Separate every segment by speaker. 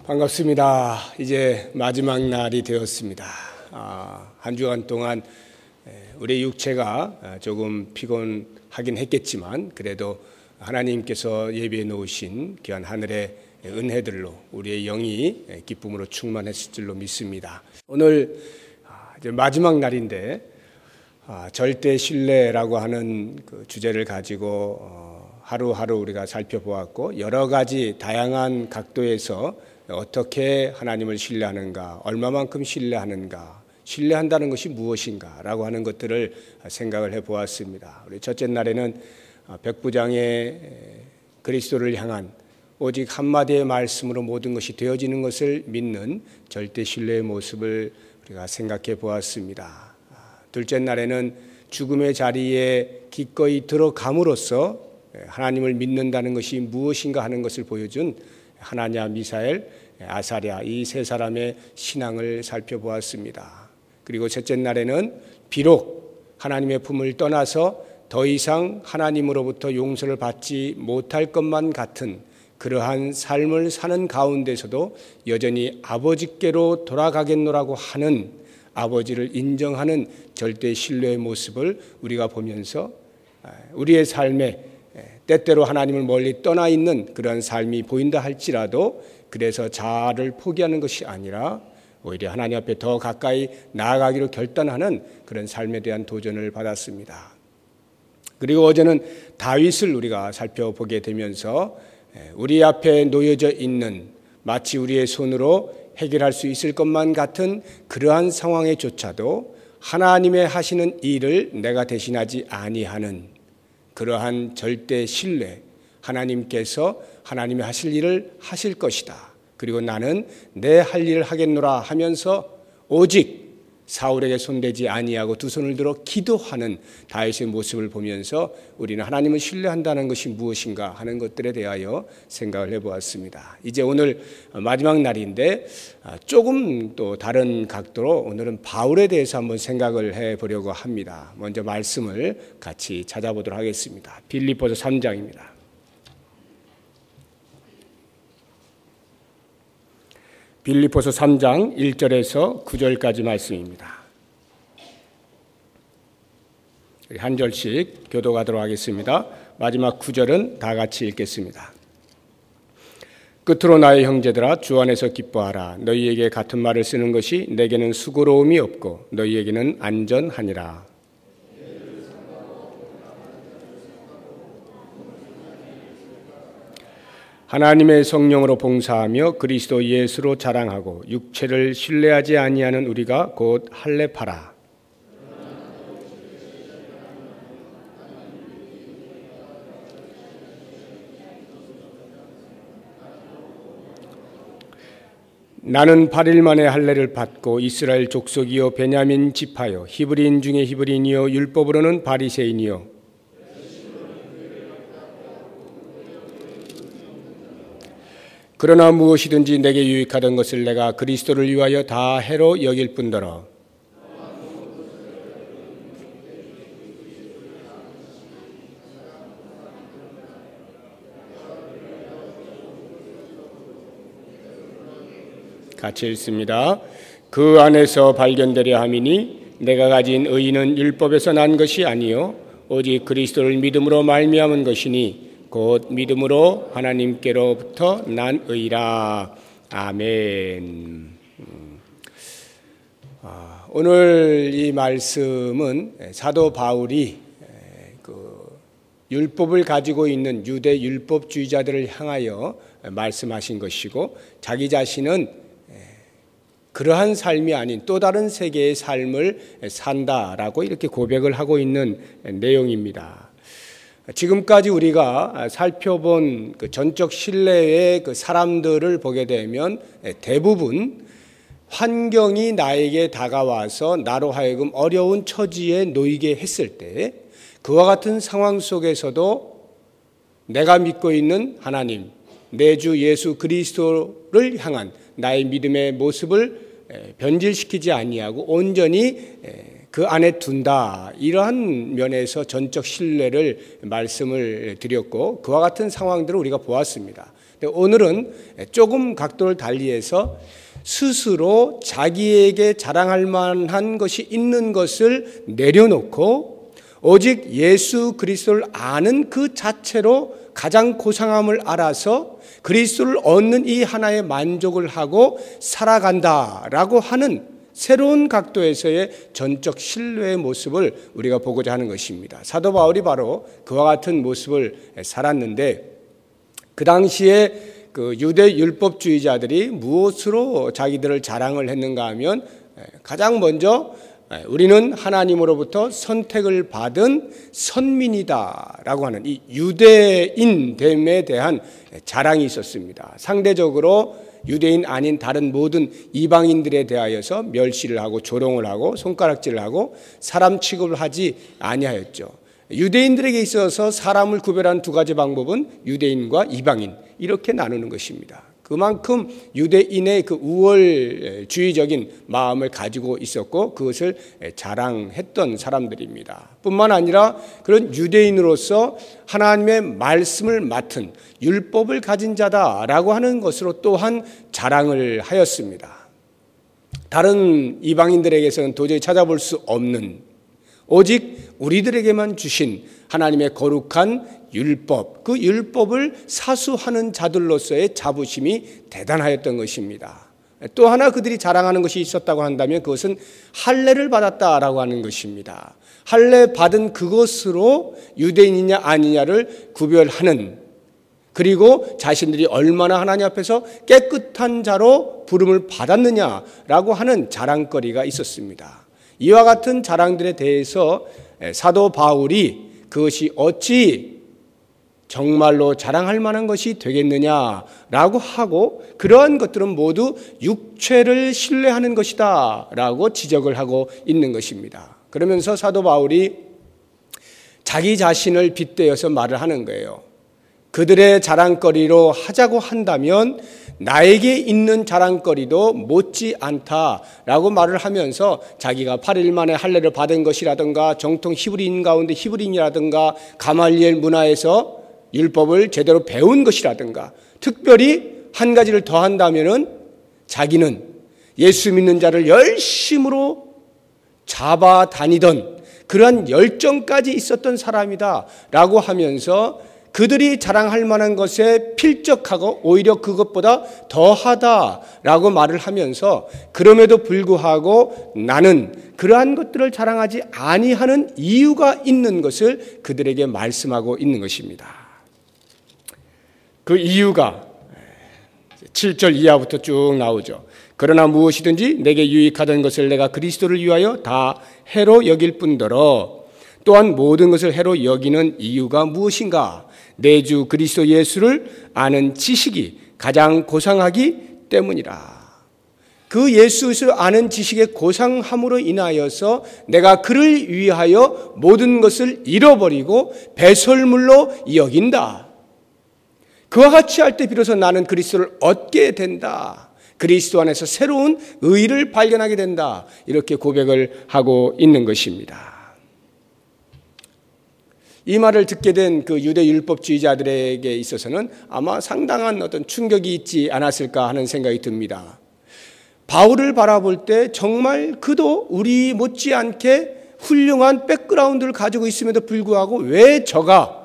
Speaker 1: 반갑습니다. 이제 마지막 날이 되었습니다. 한 주간 동안 우리 육체가 조금 피곤하긴 했겠지만 그래도 하나님께서 예비해 놓으신 귀한 하늘의 은혜들로 우리의 영이 기쁨으로 충만했을 줄로 믿습니다. 오늘 이제 마지막 날인데 절대 신뢰라고 하는 그 주제를 가지고 하루하루 우리가 살펴보았고 여러 가지 다양한 각도에서 어떻게 하나님을 신뢰하는가, 얼마만큼 신뢰하는가, 신뢰한다는 것이 무엇인가 라고 하는 것들을 생각을 해보았습니다. 우리 첫째 날에는 백부장의 그리스도를 향한 오직 한마디의 말씀으로 모든 것이 되어지는 것을 믿는 절대 신뢰의 모습을 우리가 생각해 보았습니다. 둘째 날에는 죽음의 자리에 기꺼이 들어감으로써 하나님을 믿는다는 것이 무엇인가 하는 것을 보여준 하나냐, 미사엘, 아사랴 이 세 사람의 신앙을 살펴보았습니다. 그리고 셋째 날에는 비록 하나님의 품을 떠나서 더 이상 하나님으로부터 용서를 받지 못할 것만 같은 그러한 삶을 사는 가운데서도 여전히 아버지께로 돌아가겠노라고 하는 아버지를 인정하는 절대 신뢰의 모습을 우리가 보면서 우리의 삶에 때때로 하나님을 멀리 떠나 있는 그런 삶이 보인다 할지라도 그래서 자아를 포기하는 것이 아니라 오히려 하나님 앞에 더 가까이 나아가기로 결단하는 그런 삶에 대한 도전을 받았습니다. 그리고 어제는 다윗을 우리가 살펴보게 되면서 우리 앞에 놓여져 있는 마치 우리의 손으로 해결할 수 있을 것만 같은 그러한 상황에조차도 하나님의 하시는 일을 내가 대신하지 아니하는 그러한 절대 신뢰, 하나님께서 하나님의 하실 일을 하실 것이다. 그리고 나는 내 할 일을 하겠노라 하면서 오직 사울에게 손대지 아니하고 두 손을 들어 기도하는 다윗의 모습을 보면서 우리는 하나님을 신뢰한다는 것이 무엇인가 하는 것들에 대하여 생각을 해보았습니다. 이제 오늘 마지막 날인데 조금 또 다른 각도로 오늘은 바울에 대해서 한번 생각을 해보려고 합니다. 먼저 말씀을 같이 찾아보도록 하겠습니다. 빌립보서 3장입니다. 빌립보서 3장 1절에서 9절까지 말씀입니다. 한 절씩 교독하도록 하겠습니다. 마지막 9절은 다 같이 읽겠습니다. 끝으로 나의 형제들아 주 안에서 기뻐하라. 너희에게 같은 말을 쓰는 것이 내게는 수고로움이 없고 너희에게는 안전하니라. 하나님의 성령으로 봉사하며 그리스도 예수로 자랑하고 육체를 신뢰하지 아니하는 우리가 곧 할례파라. 나는 8일 만에 할례를 받고 이스라엘 족속이요 베냐민 지파요 히브리인 중에 히브리인이요 율법으로는 바리새인이요 그러나 무엇이든지 내게 유익하던 것을 내가 그리스도를 위하여 다 해로 여길 뿐더러 같이 읽습니다. 그 안에서 발견되려 함이니 내가 가진 의의는 율법에서 난 것이 아니요 오직 그리스도를 믿음으로 말미암은 것이니 곧 믿음으로 하나님께로부터 난 의라. 아멘. 오늘 이 말씀은 사도 바울이 그 율법을 가지고 있는 유대 율법주의자들을 향하여 말씀하신 것이고 자기 자신은 그러한 삶이 아닌 또 다른 세계의 삶을 산다라고 이렇게 고백을 하고 있는 내용입니다. 지금까지 우리가 살펴본 그 전적 신뢰의 그 사람들을 보게 되면 대부분 환경이 나에게 다가와서 나로 하여금 어려운 처지에 놓이게 했을 때 그와 같은 상황 속에서도 내가 믿고 있는 하나님, 내 주 예수 그리스도를 향한 나의 믿음의 모습을 변질시키지 아니하고 온전히 그 안에 둔다. 이러한 면에서 전적 신뢰를 말씀을 드렸고 그와 같은 상황들을 우리가 보았습니다. 오늘은 조금 각도를 달리해서 스스로 자기에게 자랑할 만한 것이 있는 것을 내려놓고 오직 예수 그리스도를 아는 그 자체로 가장 고상함을 알아서 그리스도를 얻는 이 하나의 만족을 하고 살아간다라고 하는 새로운 각도에서의 전적 신뢰의 모습을 우리가 보고자 하는 것입니다. 사도 바울이 바로 그와 같은 모습을 살았는데 그 당시에 그 유대 율법주의자들이 무엇으로 자기들을 자랑을 했는가 하면 가장 먼저 우리는 하나님으로부터 선택을 받은 선민이다라고 하는 이 유대인됨에 대한 자랑이 있었습니다. 상대적으로 유대인 아닌 다른 모든 이방인들에 대하여서 멸시를 하고 조롱을 하고 손가락질을 하고 사람 취급을 하지 아니하였죠. 유대인들에게 있어서 사람을 구별하는 두 가지 방법은 유대인과 이방인 이렇게 나누는 것입니다. 그만큼 유대인의 그 우월주의적인 마음을 가지고 있었고 그것을 자랑했던 사람들입니다. 뿐만 아니라 그런 유대인으로서 하나님의 말씀을 맡은 율법을 가진 자다라고 하는 것으로 또한 자랑을 하였습니다. 다른 이방인들에게서는 도저히 찾아볼 수 없는 오직 우리들에게만 주신 하나님의 거룩한 율법, 그 율법을 사수하는 자들로서의 자부심이 대단하였던 것입니다. 또 하나 그들이 자랑하는 것이 있었다고 한다면 그것은 할례를 받았다라고 하는 것입니다. 할례 받은 그것으로 유대인이냐 아니냐를 구별하는, 그리고 자신들이 얼마나 하나님 앞에서 깨끗한 자로 부름을 받았느냐라고 하는 자랑거리가 있었습니다. 이와 같은 자랑들에 대해서 사도 바울이 그것이 어찌 정말로 자랑할 만한 것이 되겠느냐라고 하고 그러한 것들은 모두 육체를 신뢰하는 것이다 라고 지적을 하고 있는 것입니다. 그러면서 사도 바울이 자기 자신을 빗대어서 말을 하는 거예요. 그들의 자랑거리로 하자고 한다면 나에게 있는 자랑거리도 못지 않다라고 말을 하면서 자기가 8일 만에 할례를 받은 것이라든가 정통 히브리인 가운데 히브리인이라든가 가말리엘 문화에서 율법을 제대로 배운 것이라든가 특별히 한 가지를 더 한다면은 자기는 예수 믿는 자를 열심으로 잡아다니던 그러한 열정까지 있었던 사람이다 라고 하면서 그들이 자랑할 만한 것에 필적하고 오히려 그것보다 더하다라고 말을 하면서 그럼에도 불구하고 나는 그러한 것들을 자랑하지 아니하는 이유가 있는 것을 그들에게 말씀하고 있는 것입니다. 그 이유가 7절 이하부터 쭉 나오죠. 그러나 무엇이든지 내게 유익하던 것을 내가 그리스도를 위하여 다 해로 여길 뿐더러 또한 모든 것을 해로 여기는 이유가 무엇인가? 내 주 그리스도 예수를 아는 지식이 가장 고상하기 때문이라. 그 예수를 아는 지식의 고상함으로 인하여서 내가 그를 위하여 모든 것을 잃어버리고 배설물로 여긴다. 그와 같이 할 때 비로소 나는 그리스도를 얻게 된다. 그리스도 안에서 새로운 의를 발견하게 된다. 이렇게 고백을 하고 있는 것입니다. 이 말을 듣게 된 그 유대 율법주의자들에게 있어서는 아마 상당한 어떤 충격이 있지 않았을까 하는 생각이 듭니다. 바울을 바라볼 때 정말 그도 우리 못지않게 훌륭한 백그라운드를 가지고 있음에도 불구하고 왜 저가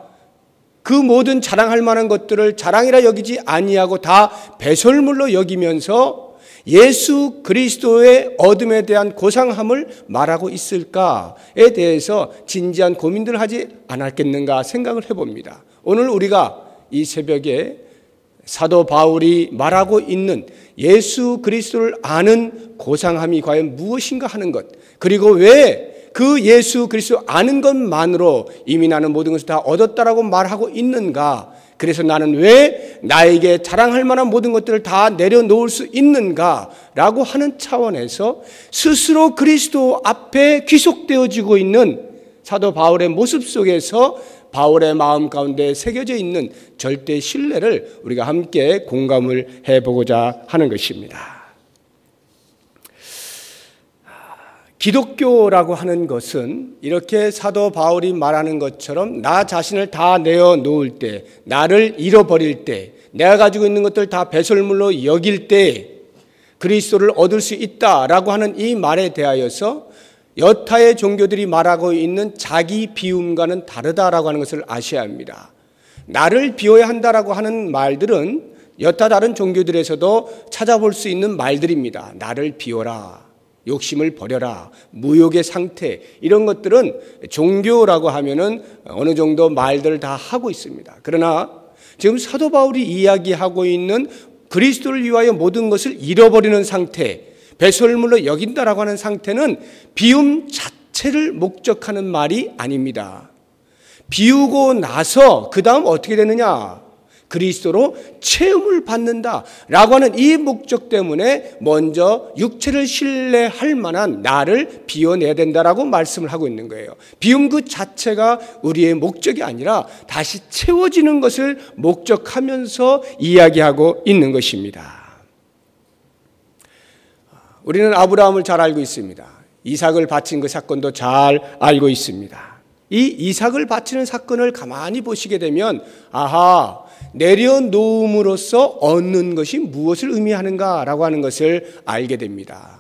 Speaker 1: 그 모든 자랑할 만한 것들을 자랑이라 여기지 아니하고 다 배설물로 여기면서 예수 그리스도의 얻음에 대한 고상함을 말하고 있을까에 대해서 진지한 고민들을 하지 않았겠는가 생각을 해봅니다. 오늘 우리가 이 새벽에 사도 바울이 말하고 있는 예수 그리스도를 아는 고상함이 과연 무엇인가 하는 것, 그리고 왜 그 예수 그리스도 아는 것만으로 이미 나는 모든 것을 다 얻었다라고 말하고 있는가, 그래서 나는 왜 나에게 자랑할 만한 모든 것들을 다 내려놓을 수 있는가라고 하는 차원에서 스스로 그리스도 앞에 귀속되어지고 있는 사도 바울의 모습 속에서 바울의 마음 가운데 새겨져 있는 절대 신뢰를 우리가 함께 공감을 해보고자 하는 것입니다. 기독교라고 하는 것은 이렇게 사도 바울이 말하는 것처럼 나 자신을 다 내어놓을 때, 나를 잃어버릴 때, 내가 가지고 있는 것들 다 배설물로 여길 때 그리스도를 얻을 수 있다라고 하는 이 말에 대하여서 여타의 종교들이 말하고 있는 자기 비움과는 다르다라고 하는 것을 아셔야 합니다. 나를 비워야 한다라고 하는 말들은 여타 다른 종교들에서도 찾아볼 수 있는 말들입니다. 나를 비워라, 욕심을 버려라, 무욕의 상태, 이런 것들은 종교라고 하면은 어느 정도 말들을 다 하고 있습니다. 그러나 지금 사도 바울이 이야기하고 있는 그리스도를 위하여 모든 것을 잃어버리는 상태, 배설물로 여긴다라고 하는 상태는 비움 자체를 목적하는 말이 아닙니다. 비우고 나서 그 다음 어떻게 되느냐? 그리스도로 체험을 받는다라고 하는 이 목적 때문에 먼저 육체를 신뢰할 만한 나를 비워내야 된다라고 말씀을 하고 있는 거예요. 비움 그 자체가 우리의 목적이 아니라 다시 채워지는 것을 목적하면서 이야기하고 있는 것입니다. 우리는 아브라함을 잘 알고 있습니다. 이삭을 바친 그 사건도 잘 알고 있습니다. 이 이삭을 바치는 사건을 가만히 보시게 되면 아하, 내려놓음으로써 얻는 것이 무엇을 의미하는가라고 하는 것을 알게 됩니다.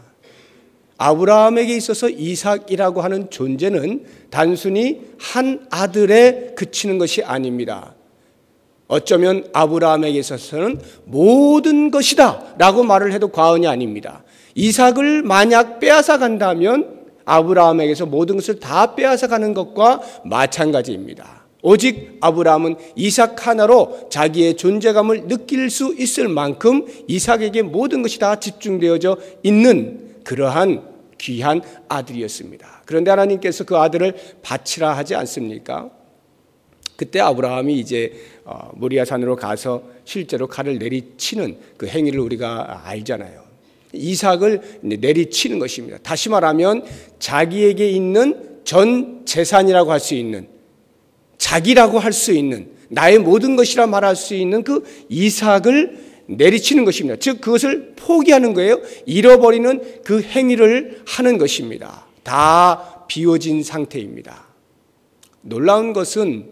Speaker 1: 아브라함에게 있어서 이삭이라고 하는 존재는 단순히 한 아들에 그치는 것이 아닙니다. 어쩌면 아브라함에게 있어서는 모든 것이다 라고 말을 해도 과언이 아닙니다. 이삭을 만약 빼앗아 간다면 아브라함에게서 모든 것을 다 빼앗아 가는 것과 마찬가지입니다. 오직 아브라함은 이삭 하나로 자기의 존재감을 느낄 수 있을 만큼 이삭에게 모든 것이 다 집중되어져 있는 그러한 귀한 아들이었습니다. 그런데 하나님께서 그 아들을 바치라 하지 않습니까? 그때 아브라함이 이제 모리아 산으로 가서 실제로 칼을 내리치는 그 행위를 우리가 알잖아요. 이삭을 내리치는 것입니다. 다시 말하면 자기에게 있는 전 재산이라고 할 수 있는, 자기라고 할 수 있는, 나의 모든 것이라 말할 수 있는 그 이삭을 내리치는 것입니다. 즉 그것을 포기하는 거예요. 잃어버리는 그 행위를 하는 것입니다. 다 비워진 상태입니다. 놀라운 것은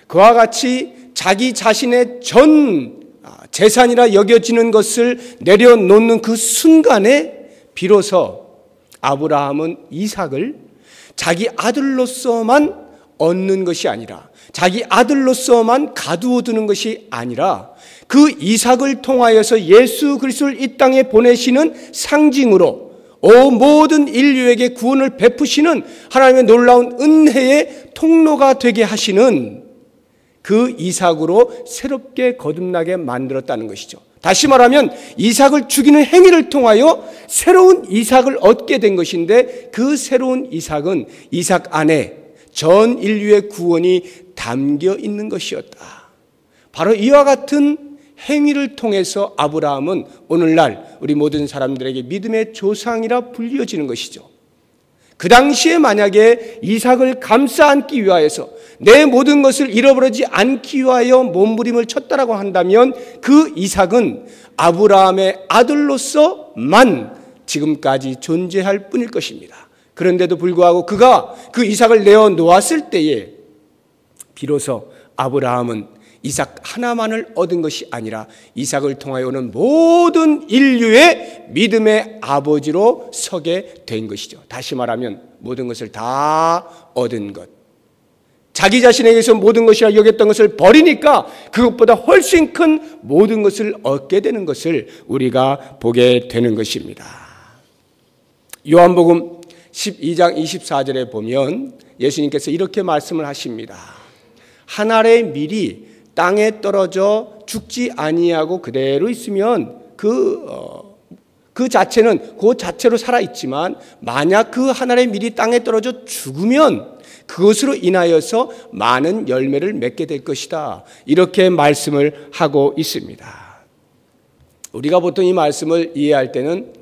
Speaker 1: 그와 같이 자기 자신의 전 재산이라 여겨지는 것을 내려놓는 그 순간에 비로소 아브라함은 이삭을 자기 아들로서만 얻는 것이 아니라, 자기 아들로서만 가두어 두는 것이 아니라 그 이삭을 통하여서 예수 그리스도를 이 땅에 보내시는 상징으로 모든 인류에게 구원을 베푸시는 하나님의 놀라운 은혜의 통로가 되게 하시는 그 이삭으로 새롭게 거듭나게 만들었다는 것이죠. 다시 말하면 이삭을 죽이는 행위를 통하여 새로운 이삭을 얻게 된 것인데, 그 새로운 이삭은 이삭 안에 전 인류의 구원이 담겨 있는 것이었다. 바로 이와 같은 행위를 통해서 아브라함은 오늘날 우리 모든 사람들에게 믿음의 조상이라 불려지는 것이죠. 그 당시에 만약에 이삭을 감싸 안기 위하여서 내 모든 것을 잃어버리지 않기 위하여 몸부림을 쳤다라고 한다면 그 이삭은 아브라함의 아들로서만 지금까지 존재할 뿐일 것입니다. 그런데도 불구하고 그가 그 이삭을 내어놓았을 때에 비로소 아브라함은 이삭 하나만을 얻은 것이 아니라 이삭을 통하여 오는 모든 인류의 믿음의 아버지로 서게 된 것이죠. 다시 말하면 모든 것을 다 얻은 것, 자기 자신에게서 모든 것이라 여겼던 것을 버리니까 그것보다 훨씬 큰 모든 것을 얻게 되는 것을 우리가 보게 되는 것입니다. 요한복음 12장 24절에 보면 예수님께서 이렇게 말씀을 하십니다. 한 알의 밀이 땅에 떨어져 죽지 아니하고 그대로 있으면 그 자체는 그 자체로 살아있지만, 만약 그 한 알의 밀이 땅에 떨어져 죽으면 그것으로 인하여서 많은 열매를 맺게 될 것이다. 이렇게 말씀을 하고 있습니다. 우리가 보통 이 말씀을 이해할 때는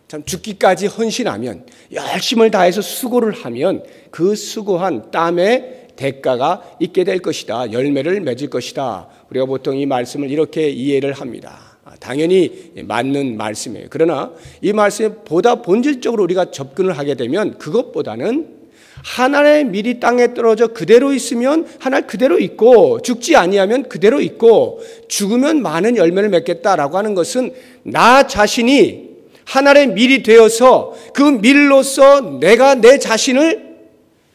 Speaker 1: 참 죽기까지 헌신하면, 열심을 다해서 수고를 하면 그 수고한 땀의 대가가 있게 될 것이다. 열매를 맺을 것이다. 우리가 보통 이 말씀을 이렇게 이해를 합니다. 당연히 맞는 말씀이에요. 그러나 이 말씀에 보다 본질적으로 우리가 접근을 하게 되면 그것보다는 하나의 밀이 땅에 떨어져 그대로 있으면 하나 그대로 있고 죽지 아니하면 그대로 있고 죽으면 많은 열매를 맺겠다라고 하는 것은 나 자신이 하나의 밀이 되어서 그 밀로서 내가 내 자신을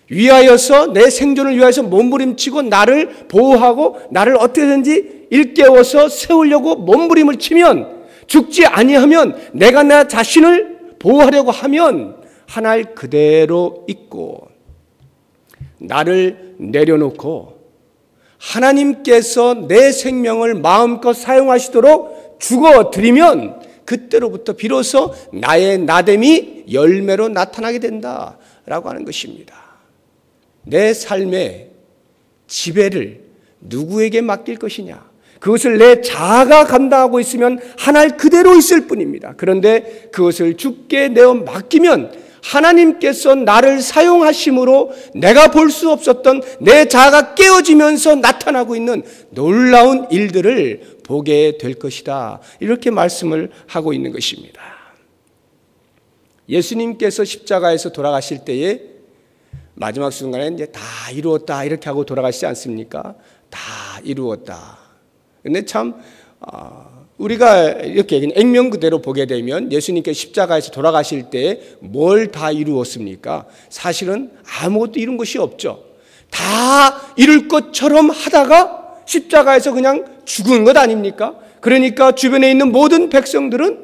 Speaker 1: 위하여서 내 생존을 위하여서 몸부림치고 나를 보호하고 나를 어떻게든지 일깨워서 세우려고 몸부림을 치면 죽지 아니하면 내가 나 자신을 보호하려고 하면 하나를 그대로 있고 나를 내려놓고 하나님께서 내 생명을 마음껏 사용하시도록 주어드리면 그때로부터 비로소 나의 나됨이 열매로 나타나게 된다라고 하는 것입니다. 내 삶의 지배를 누구에게 맡길 것이냐? 그것을 내 자아가 감당하고 있으면 하나를 그대로 있을 뿐입니다. 그런데 그것을 주께 내어 맡기면 하나님께서 나를 사용하심으로 내가 볼 수 없었던 내 자아가 깨어지면서 나타나고 있는 놀라운 일들을 보게 될 것이다. 이렇게 말씀을 하고 있는 것입니다. 예수님께서 십자가에서 돌아가실 때에 마지막 순간에 이제 다 이루었다 이렇게 하고 돌아가시지 않습니까? 다 이루었다. 근데 참 우리가 이렇게 액면 그대로 보게 되면 예수님께서 십자가에서 돌아가실 때 뭘 다 이루었습니까? 사실은 아무것도 이룬 것이 없죠. 다 이룰 것처럼 하다가 십자가에서 그냥 죽은 것 아닙니까? 그러니까 주변에 있는 모든 백성들은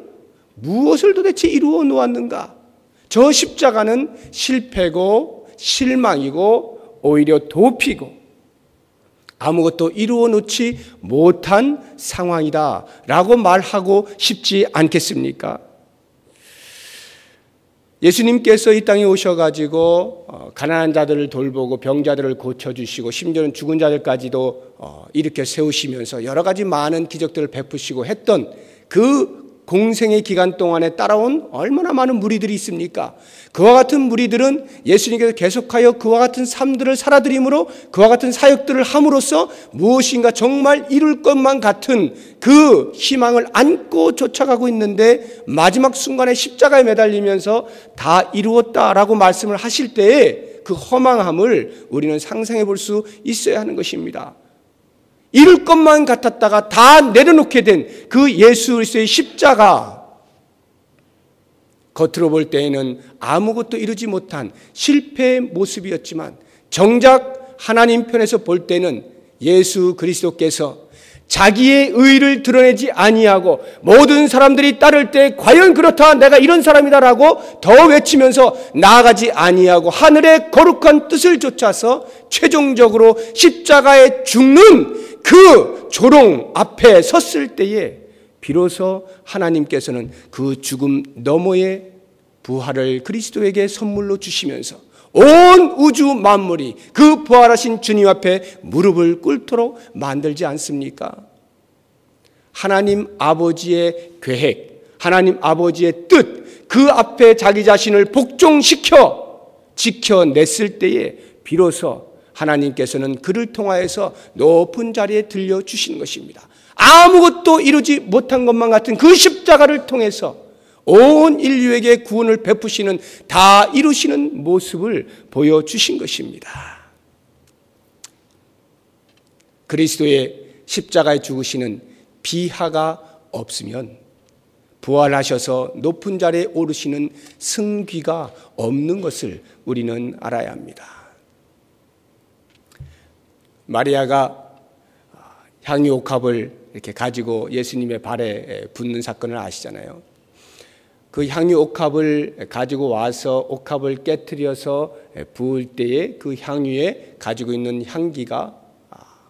Speaker 1: 무엇을 도대체 이루어 놓았는가? 저 십자가는 실패고 실망이고 오히려 도피고 아무것도 이루어 놓지 못한 상황이다 라고 말하고 싶지 않겠습니까? 예수님께서 이 땅에 오셔가지고 가난한 자들을 돌보고 병자들을 고쳐주시고 심지어는 죽은 자들까지도 일으켜 세우시면서 여러 가지 많은 기적들을 베푸시고 했던 그 공생의 기간 동안에 따라온 얼마나 많은 무리들이 있습니까? 그와 같은 무리들은 예수님께서 계속하여 그와 같은 삶들을 살아드림으로 그와 같은 사역들을 함으로써 무엇인가 정말 이룰 것만 같은 그 희망을 안고 쫓아가고 있는데 마지막 순간에 십자가에 매달리면서 다 이루었다라고 말씀을 하실 때에 그 허망함을 우리는 상상해 볼 수 있어야 하는 것입니다. 이룰 것만 같았다가 다 내려놓게 된 그 예수 그리스도의 십자가, 겉으로 볼 때에는 아무것도 이루지 못한 실패의 모습이었지만 정작 하나님 편에서 볼 때는 예수 그리스도께서 자기의 의를 드러내지 아니하고 모든 사람들이 따를 때 과연 그렇다 내가 이런 사람이다라고 더 외치면서 나아가지 아니하고 하늘의 거룩한 뜻을 좇아서 최종적으로 십자가에 죽는 그 조롱 앞에 섰을 때에 비로소 하나님께서는 그 죽음 너머의 부활을 그리스도에게 선물로 주시면서 온 우주 만물이 그 부활하신 주님 앞에 무릎을 꿇도록 만들지 않습니까? 하나님 아버지의 계획, 하나님 아버지의 뜻, 그 앞에 자기 자신을 복종시켜 지켜냈을 때에 비로소 하나님께서는 그를 통하여서 높은 자리에 들려주시는 것입니다. 아무것도 이루지 못한 것만 같은 그 십자가를 통해서 온 인류에게 구원을 베푸시는, 다 이루시는 모습을 보여주신 것입니다. 그리스도의 십자가에 죽으시는 비하가 없으면 부활하셔서 높은 자리에 오르시는 승귀가 없는 것을 우리는 알아야 합니다. 마리아가 향유 옥합을 이렇게 가지고 예수님의 발에 붓는 사건을 아시잖아요. 그 향유 옥합을 가지고 와서 옥합을 깨트려서 부을 때에 그 향유에 가지고 있는 향기가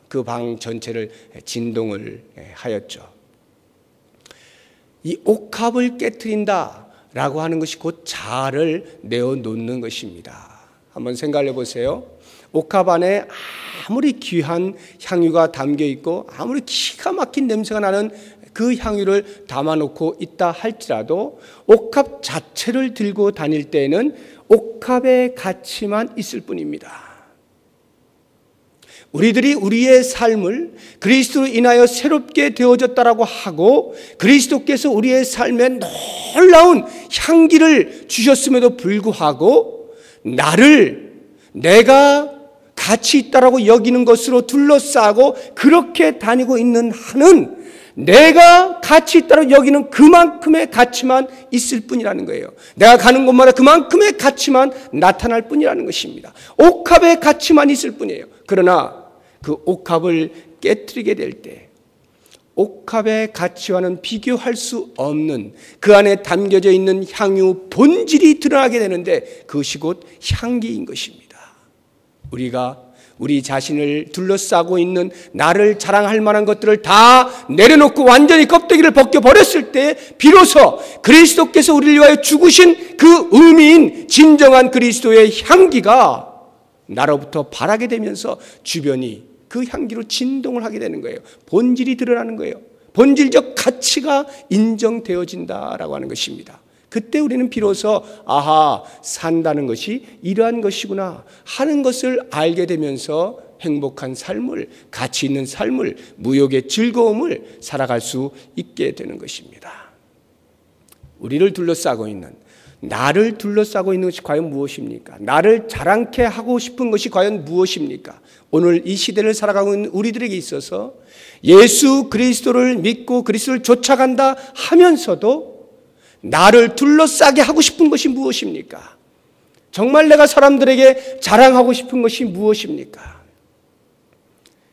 Speaker 1: 그 방 전체를 진동을 하였죠. 이 옥합을 깨트린다라고 하는 것이 곧 자아를 내어놓는 것입니다. 한번 생각해 보세요. 옥합 안에 아무리 귀한 향유가 담겨 있고 아무리 기가 막힌 냄새가 나는 그 향유를 담아놓고 있다 할지라도 옥합 자체를 들고 다닐 때에는 옥합의 가치만 있을 뿐입니다. 우리들이 우리의 삶을 그리스도로 인하여 새롭게 되어졌다라고 하고 그리스도께서 우리의 삶에 놀라운 향기를 주셨음에도 불구하고 나를 내가 가치 있다라고 여기는 것으로 둘러싸고 그렇게 다니고 있는 한은 내가 가치 있다고 여기는 그만큼의 가치만 있을 뿐이라는 거예요. 내가 가는 곳마다 그만큼의 가치만 나타날 뿐이라는 것입니다. 옥합의 가치만 있을 뿐이에요. 그러나 그 옥합을 깨뜨리게 될 때 옥합의 가치와는 비교할 수 없는 그 안에 담겨져 있는 향유 본질이 드러나게 되는데 그것이 곧 향기인 것입니다. 우리가 우리 자신을 둘러싸고 있는 나를 자랑할 만한 것들을 다 내려놓고 완전히 껍데기를 벗겨버렸을 때 비로소 그리스도께서 우리를 위하여 죽으신 그 의미인 진정한 그리스도의 향기가 나로부터 바라게 되면서 주변이 그 향기로 진동을 하게 되는 거예요. 본질이 드러나는 거예요. 본질적 가치가 인정되어진다라고 하는 것입니다. 그때 우리는 비로소 아하, 산다는 것이 이러한 것이구나 하는 것을 알게 되면서 행복한 삶을, 가치 있는 삶을, 무욕의 즐거움을 살아갈 수 있게 되는 것입니다. 우리를 둘러싸고 있는, 나를 둘러싸고 있는 것이 과연 무엇입니까? 나를 자랑케 하고 싶은 것이 과연 무엇입니까? 오늘 이 시대를 살아가고 있는 우리들에게 있어서 예수 그리스도를 믿고 그리스도를 쫓아간다 하면서도 나를 둘러싸게 하고 싶은 것이 무엇입니까? 정말 내가 사람들에게 자랑하고 싶은 것이 무엇입니까?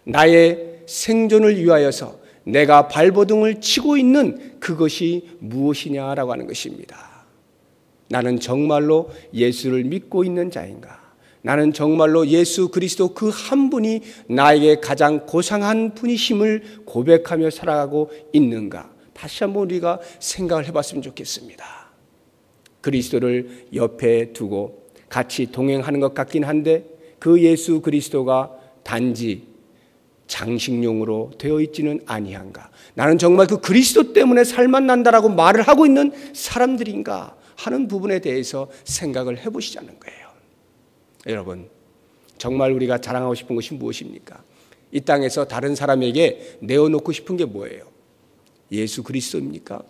Speaker 1: 나의 생존을 위하여서 내가 발버둥을 치고 있는 그것이 무엇이냐라고 하는 것입니다. 나는 정말로 예수를 믿고 있는 자인가? 나는 정말로 예수 그리스도 그 한 분이 나에게 가장 고상한 분이심을 고백하며 살아가고 있는가? 다시 한번 우리가 생각을 해봤으면 좋겠습니다. 그리스도를 옆에 두고 같이 동행하는 것 같긴 한데 그 예수 그리스도가 단지 장식용으로 되어 있지는 아니한가? 나는 정말 그 그리스도 때문에 살만 난다라고 말을 하고 있는 사람들인가 하는 부분에 대해서 생각을 해보시자는 거예요. 여러분, 정말 우리가 자랑하고 싶은 것이 무엇입니까? 이 땅에서 다른 사람에게 내어놓고 싶은 게 뭐예요? 예수 그리스도입니까?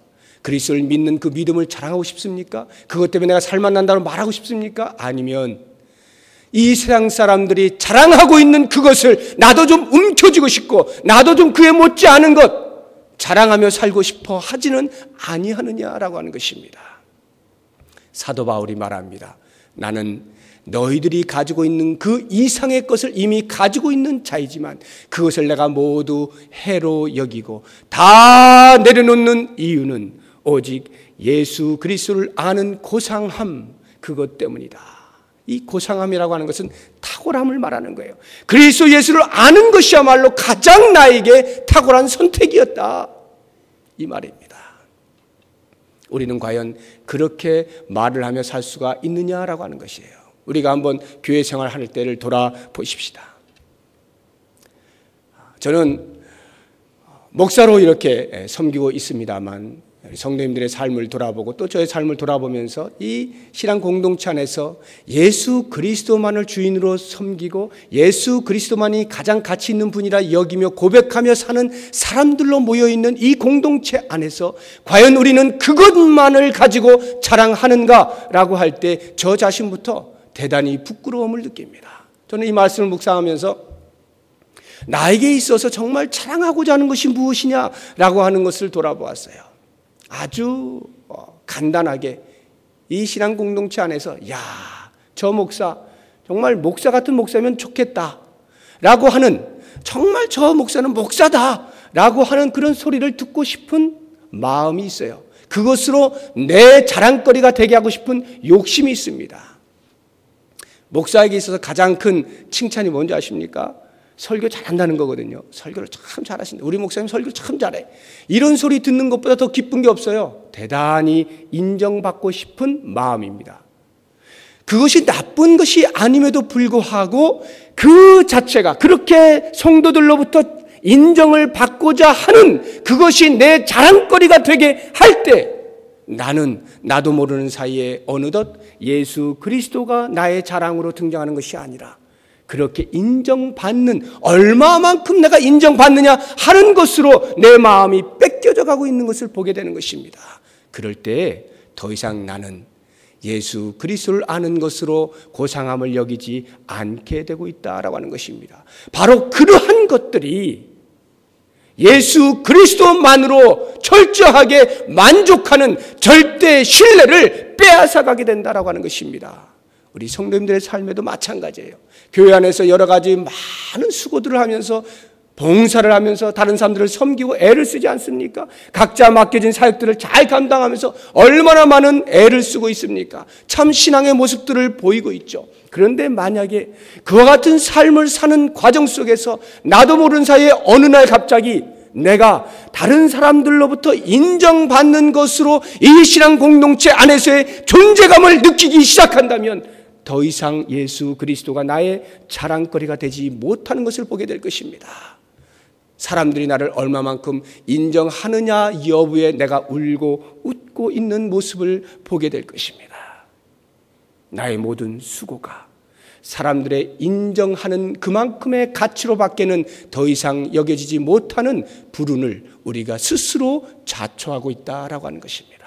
Speaker 1: 그리스도를 믿는 그 믿음을 자랑하고 싶습니까? 그것 때문에 내가 살만 난다고 말하고 싶습니까? 아니면 이 세상 사람들이 자랑하고 있는 그것을 나도 좀 움켜쥐고 싶고 나도 좀 그에 못지않은 것 자랑하며 살고 싶어 하지는 아니하느냐라고 하는 것입니다. 사도 바울이 말합니다. 나는 너희들이 가지고 있는 그 이상의 것을 이미 가지고 있는 자이지만 그것을 내가 모두 해로 여기고 다 내려놓는 이유는 오직 예수 그리스도를 아는 고상함 그것 때문이다. 이 고상함이라고 하는 것은 탁월함을 말하는 거예요. 그리스도 예수를 아는 것이야말로 가장 나에게 탁월한 선택이었다. 이 말입니다. 우리는 과연 그렇게 말을 하며 살 수가 있느냐라고 하는 것이에요. 우리가 한번 교회 생활할 때를 돌아보십시다. 저는 목사로 이렇게 섬기고 있습니다만 성도님들의 삶을 돌아보고 또 저의 삶을 돌아보면서 이 신앙 공동체 안에서 예수 그리스도만을 주인으로 섬기고 예수 그리스도만이 가장 가치 있는 분이라 여기며 고백하며 사는 사람들로 모여있는 이 공동체 안에서 과연 우리는 그것만을 가지고 자랑하는가라고 할 때 저 자신부터 대단히 부끄러움을 느낍니다. 저는 이 말씀을 묵상하면서 나에게 있어서 정말 자랑하고자 하는 것이 무엇이냐라고 하는 것을 돌아보았어요. 아주 간단하게 이 신앙 공동체 안에서 저 목사 정말 목사 같은 목사면 좋겠다 라고 하는 정말 저 목사는 목사다 라고 하는 그런 소리를 듣고 싶은 마음이 있어요. 그것으로 내 자랑거리가 되게 하고 싶은 욕심이 있습니다. 목사에게 있어서 가장 큰 칭찬이 뭔지 아십니까? 설교 잘한다는 거거든요. 설교를 참 잘하신다. 우리 목사님 설교 참 잘해. 이런 소리 듣는 것보다 더 기쁜 게 없어요. 대단히 인정받고 싶은 마음입니다. 그것이 나쁜 것이 아님에도 불구하고 그 자체가 그렇게 성도들로부터 인정을 받고자 하는 그것이 내 자랑거리가 되게 할 때 나는 나도 모르는 사이에 어느덧 예수 그리스도가 나의 자랑으로 등장하는 것이 아니라 그렇게 인정받는, 얼마만큼 내가 인정받느냐 하는 것으로 내 마음이 뺏겨져 가고 있는 것을 보게 되는 것입니다. 그럴 때 더 이상 나는 예수 그리스도를 아는 것으로 고상함을 여기지 않게 되고 있다라고 하는 것입니다. 바로 그러한 것들이 예수 그리스도만으로 철저하게 만족하는 절대 신뢰를 빼앗아가게 된다라고 하는 것입니다. 우리 성도님들의 삶에도 마찬가지예요. 교회 안에서 여러 가지 많은 수고들을 하면서, 봉사를 하면서 다른 사람들을 섬기고 애를 쓰지 않습니까? 각자 맡겨진 사역들을 잘 감당하면서 얼마나 많은 애를 쓰고 있습니까? 참 신앙의 모습들을 보이고 있죠. 그런데 만약에 그와 같은 삶을 사는 과정 속에서 나도 모르는 사이에 어느 날 갑자기 내가 다른 사람들로부터 인정받는 것으로 이 신앙 공동체 안에서의 존재감을 느끼기 시작한다면 더 이상 예수 그리스도가 나의 자랑거리가 되지 못하는 것을 보게 될 것입니다. 사람들이 나를 얼마만큼 인정하느냐 여부에 내가 울고 웃고 있는 모습을 보게 될 것입니다. 나의 모든 수고가 사람들의 인정하는 그만큼의 가치로 밖에는 더 이상 여겨지지 못하는 불운을 우리가 스스로 자초하고 있다라고 하는 것입니다.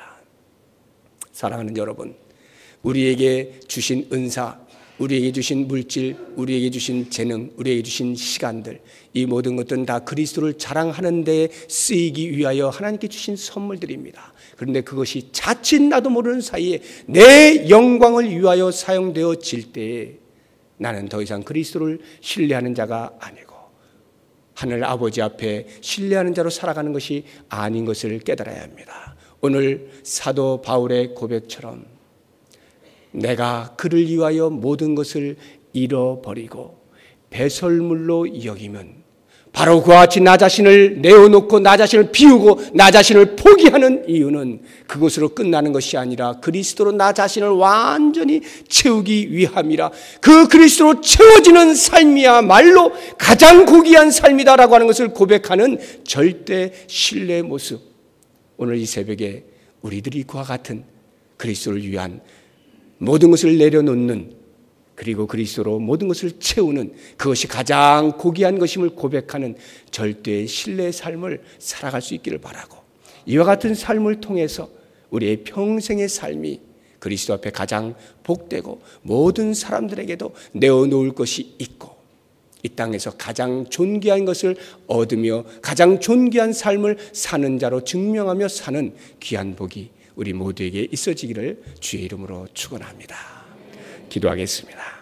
Speaker 1: 사랑하는 여러분, 우리에게 주신 은사, 우리에게 주신 물질, 우리에게 주신 재능, 우리에게 주신 시간들, 이 모든 것들은 다 그리스도를 자랑하는 데 쓰이기 위하여 하나님께 주신 선물들입니다. 그런데 그것이 자칫 나도 모르는 사이에 내 영광을 위하여 사용되어질 때에 나는 더 이상 그리스도를 신뢰하는 자가 아니고 하늘 아버지 앞에 신뢰하는 자로 살아가는 것이 아닌 것을 깨달아야 합니다. 오늘 사도 바울의 고백처럼 내가 그를 위하여 모든 것을 잃어버리고 배설물로 여기면 바로 그와 같이 나 자신을 내어놓고 나 자신을 비우고 나 자신을 포기하는 이유는 그것으로 끝나는 것이 아니라 그리스도로 나 자신을 완전히 채우기 위함이라. 그 그리스도로 채워지는 삶이야말로 가장 고귀한 삶이다라고 하는 것을 고백하는 절대 신뢰의 모습. 오늘 이 새벽에 우리들이 그와 같은 그리스도를 위한 모든 것을 내려놓는, 그리고 그리스도로 모든 것을 채우는, 그것이 가장 고귀한 것임을 고백하는 절대의 신뢰의 삶을 살아갈 수 있기를 바라고, 이와 같은 삶을 통해서 우리의 평생의 삶이 그리스도 앞에 가장 복되고 모든 사람들에게도 내어놓을 것이 있고 이 땅에서 가장 존귀한 것을 얻으며 가장 존귀한 삶을 사는 자로 증명하며 사는 귀한 복이 우리 모두에게 있어지기를 주의 이름으로 축원합니다. 기도하겠습니다.